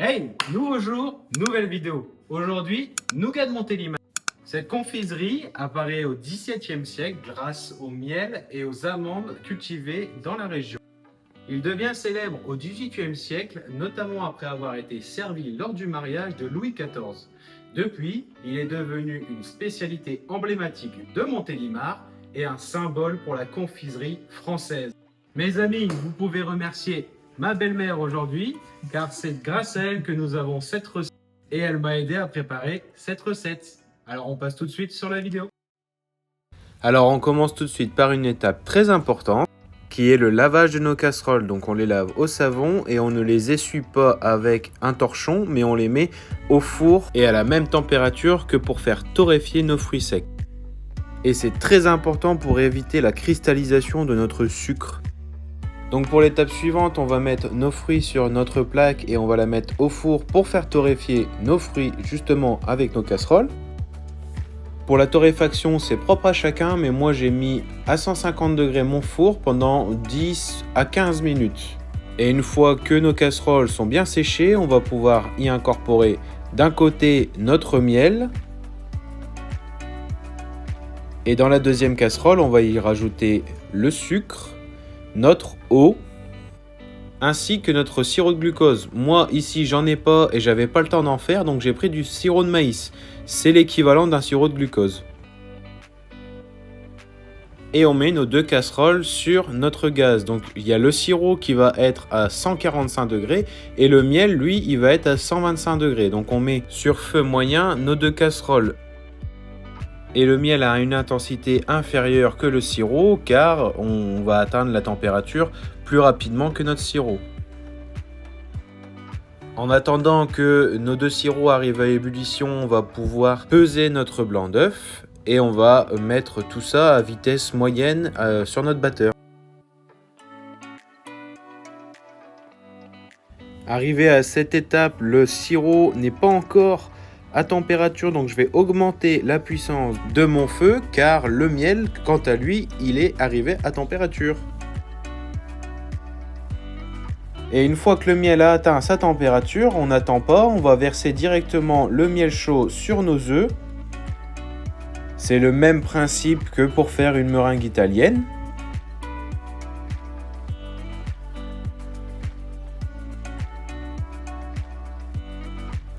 Hey, nouveau jour, nouvelle vidéo. Aujourd'hui, nougat de Montélimar. Cette confiserie apparaît au XVIIe siècle grâce au miel et aux amandes cultivées dans la région. Il devient célèbre au XVIIIe siècle, notamment après avoir été servi lors du mariage de Louis XIV. Depuis, il est devenu une spécialité emblématique de Montélimar et un symbole pour la confiserie française. Mes amis, vous pouvez remercier ma belle-mère aujourd'hui, car c'est grâce à elle que nous avons cette recette et elle m'a aidé à préparer cette recette. Alors on passe tout de suite sur la vidéo. Alors on commence tout de suite par une étape très importante qui est le lavage de nos casseroles. Donc on les lave au savon et on ne les essuie pas avec un torchon, mais on les met au four et à la même température que pour faire torréfier nos fruits secs. Et c'est très important pour éviter la cristallisation de notre sucre. Donc pour l'étape suivante, on va mettre nos fruits sur notre plaque et on va la mettre au four pour faire torréfier nos fruits justement avec nos casseroles. Pour la torréfaction, c'est propre à chacun, mais moi j'ai mis à 150 degrés mon four pendant 10 à 15 minutes. Et une fois que nos casseroles sont bien séchées, on va pouvoir y incorporer d'un côté notre miel. Et dans la deuxième casserole, on va y rajouter le sucre, notre eau, ainsi que notre sirop de glucose. Moi ici j'en ai pas et j'avais pas le temps d'en faire, donc j'ai pris du sirop de maïs. C'est l'équivalent d'un sirop de glucose. Et on met nos deux casseroles sur notre gaz. Donc il y a le sirop qui va être à 145 degrés et le miel lui il va être à 125 degrés. Donc on met sur feu moyen nos deux casseroles. Et le miel a une intensité inférieure que le sirop car on va atteindre la température plus rapidement que notre sirop. En attendant que nos deux sirops arrivent à ébullition, on va pouvoir peser notre blanc d'œuf et on va mettre tout ça à vitesse moyenne sur notre batteur. Arrivé à cette étape, le sirop n'est pas encore à température, donc je vais augmenter la puissance de mon feu car le miel, quant à lui, il est arrivé à température. Et une fois que le miel a atteint sa température, on n'attend pas, on va verser directement le miel chaud sur nos œufs. C'est le même principe que pour faire une meringue italienne.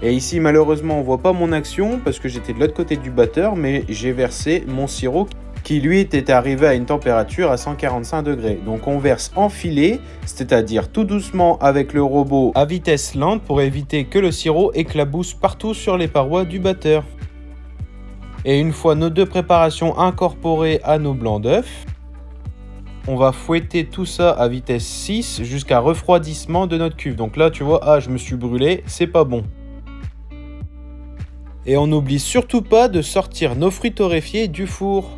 Et ici malheureusement on voit pas mon action parce que j'étais de l'autre côté du batteur, mais j'ai versé mon sirop qui lui était arrivé à une température à 145 degrés. Donc on verse en filet, c'est-à-dire tout doucement avec le robot à vitesse lente pour éviter que le sirop éclabousse partout sur les parois du batteur. Et une fois nos deux préparations incorporées à nos blancs d'œufs, on va fouetter tout ça à vitesse 6 jusqu'à refroidissement de notre cuve. Donc là tu vois, je me suis brûlé, c'est pas bon. Et on n'oublie surtout pas de sortir nos fruits torréfiés du four.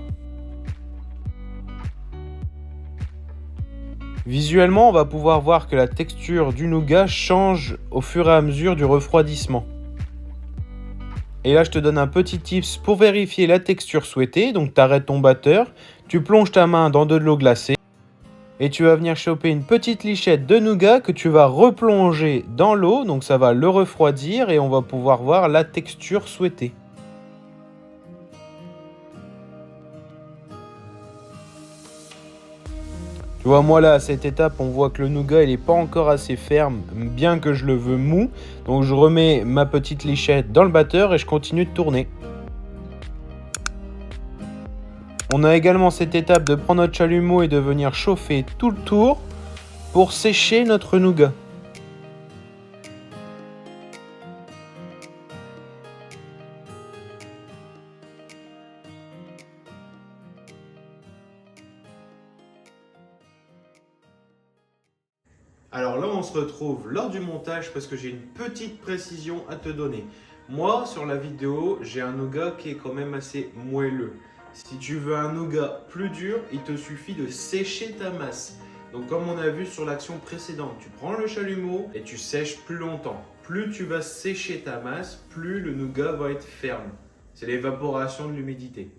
Visuellement, on va pouvoir voir que la texture du nougat change au fur et à mesure du refroidissement. Et là, je te donne un petit tips pour vérifier la texture souhaitée. Donc, tu arrêtes ton batteur, tu plonges ta main dans de l'eau glacée et tu vas venir choper une petite lichette de nougat que tu vas replonger dans l'eau. Donc, ça va le refroidir et on va pouvoir voir la texture souhaitée. Tu vois, moi là, à cette étape, on voit que le nougat, il n'est pas encore assez ferme, bien que je le veux mou. Donc je remets ma petite lichette dans le batteur et je continue de tourner. On a également cette étape de prendre notre chalumeau et de venir chauffer tout le tour pour sécher notre nougat. Alors là, on se retrouve lors du montage parce que j'ai une petite précision à te donner. Moi, sur la vidéo, j'ai un nougat qui est quand même assez moelleux. Si tu veux un nougat plus dur, il te suffit de sécher ta masse. Donc comme on a vu sur l'action précédente, tu prends le chalumeau et tu sèches plus longtemps. Plus tu vas sécher ta masse, plus le nougat va être ferme. C'est l'évaporation de l'humidité.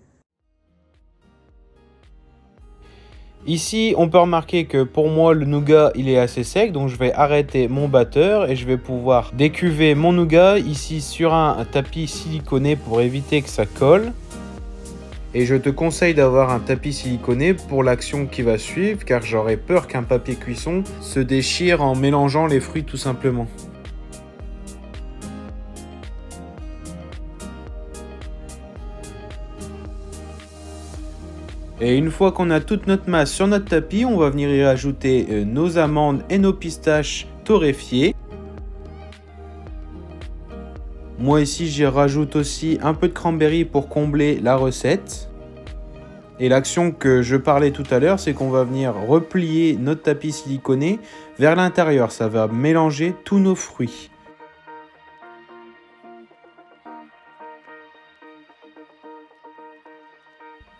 Ici, on peut remarquer que pour moi, le nougat, il est assez sec. Donc, je vais arrêter mon batteur et je vais pouvoir décuver mon nougat ici sur un tapis siliconé pour éviter que ça colle. Et je te conseille d'avoir un tapis siliconé pour l'action qui va suivre, car j'aurais peur qu'un papier cuisson se déchire en mélangeant les fruits tout simplement. Et une fois qu'on a toute notre masse sur notre tapis, on va venir y rajouter nos amandes et nos pistaches torréfiées. Moi ici, j'y rajoute aussi un peu de cranberry pour combler la recette. Et l'action que je parlais tout à l'heure, c'est qu'on va venir replier notre tapis siliconé vers l'intérieur. Ça va mélanger tous nos fruits.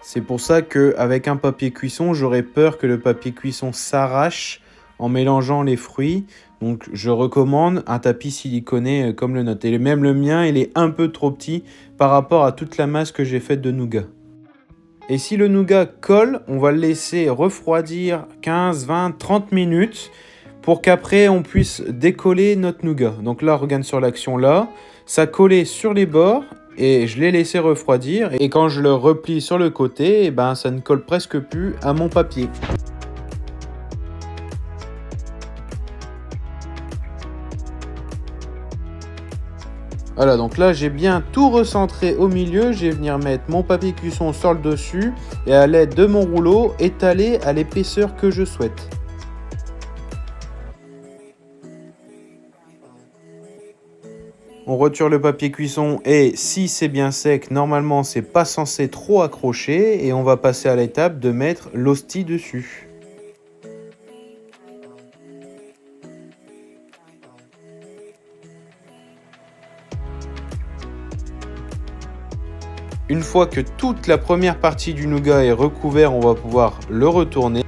C'est pour ça qu'avec un papier cuisson, j'aurais peur que le papier cuisson s'arrache en mélangeant les fruits. Donc je recommande un tapis siliconé comme le nôtre. Et même le mien, il est un peu trop petit par rapport à toute la masse que j'ai faite de nougat. Et si le nougat colle, on va le laisser refroidir 15, 20, 30 minutes pour qu'après on puisse décoller notre nougat. Donc là, regarde sur l'action là, ça collait sur les bords. Et je l'ai laissé refroidir et quand je le replie sur le côté, ça ne colle presque plus à mon papier. Voilà, donc là j'ai bien tout recentré au milieu, je vais venir mettre mon papier cuisson sur le dessus et à l'aide de mon rouleau étaler à l'épaisseur que je souhaite. On retire le papier cuisson et si c'est bien sec, normalement c'est pas censé trop accrocher et on va passer à l'étape de mettre l'hostie dessus. Une fois que toute la première partie du nougat est recouverte, on va pouvoir le retourner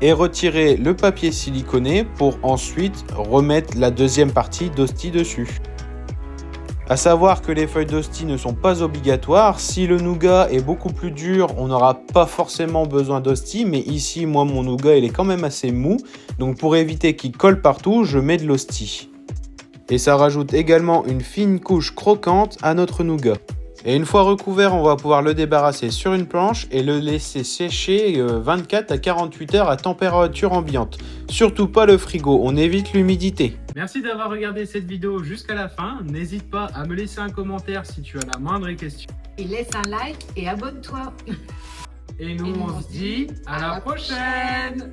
et retirer le papier siliconé pour ensuite remettre la deuxième partie d'hostie dessus. A savoir que les feuilles d'hostie ne sont pas obligatoires. Si le nougat est beaucoup plus dur, on n'aura pas forcément besoin d'hostie. Mais ici, moi, mon nougat, il est quand même assez mou. Donc pour éviter qu'il colle partout, je mets de l'hostie. Et ça rajoute également une fine couche croquante à notre nougat. Et une fois recouvert, on va pouvoir le débarrasser sur une planche et le laisser sécher 24 à 48 heures à température ambiante. Surtout pas le frigo, on évite l'humidité. Merci d'avoir regardé cette vidéo jusqu'à la fin. N'hésite pas à me laisser un commentaire si tu as la moindre question. Et laisse un like et abonne-toi. Et nous, on se dit à la prochaine.